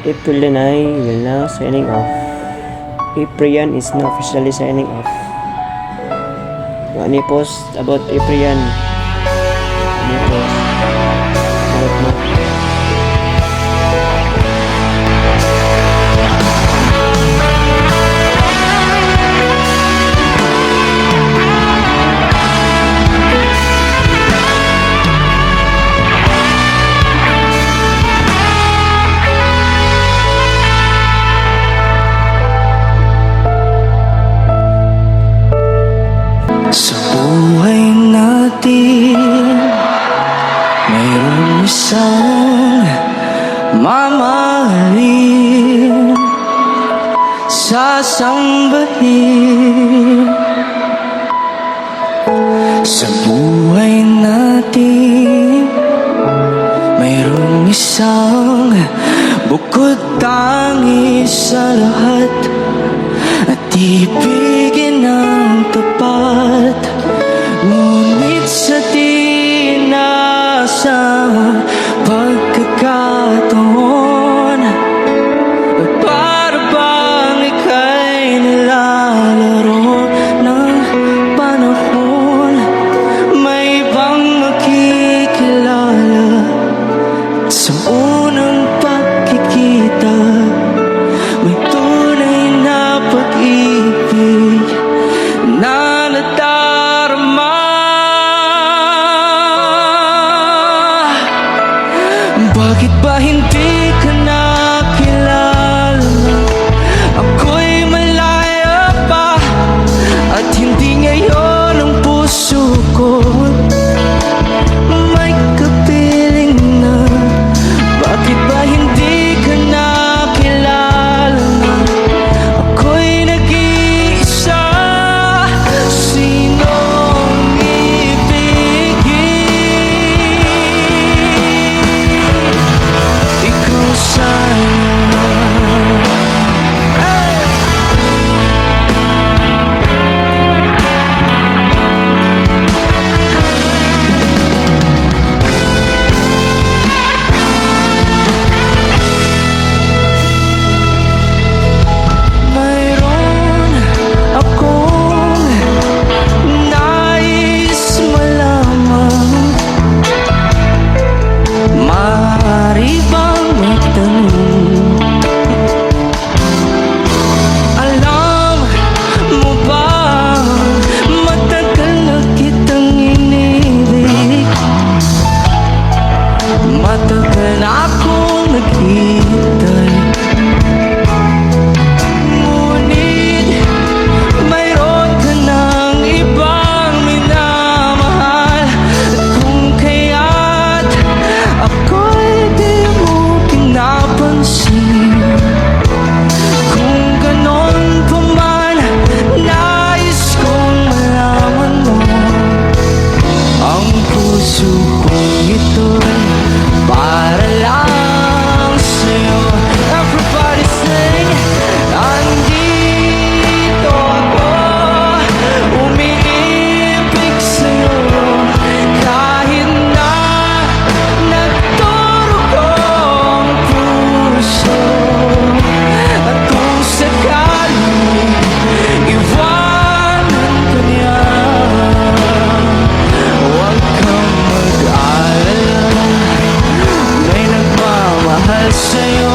April Lanay will now signing off. Aprian is now officially signing off. Any post about Aprian? Any post about mo? Sa buhay natin, mayroong isang mamahalin, sasambahin. Sa buhay natin, mayroong isang bukod tangi sa lahat at ibigin ng tapat. Ngunit sa di inaasahang pagkakataon, para bang ika'y nilalaro ng panahon, may ibang makikilala sa unang pagkikita. May tunay na pag-ibig na nadarama. Bakit ba hindi ka nakilala? Ako'y malaya pa, at hindi ngayon ang puso ko may kapiling na. Bakit ba hindi ka nakilala? Ako'y nag-iisa. Sinong ibigin? Ikaw sana. Mayroon akong nais malaman. Maaari bang magtanong? Alam mo ba, matagal na kitang inibig. Matagal na akong naghihintay. Ngunit mayroon ka ng ibang minamahal. At kung kaya't ako'y di mo pinapansin, kung ganon pa man, nais kong malaman mo ang puso kong ito'y para lang sa'yo. Everybody sing. Andito ako, umiibig sa'yo, kahit na nagdurugo ang puso. At kung sakaling iwanan ka niya, huwag kang mag-alala, may nagmamahal sa'yo.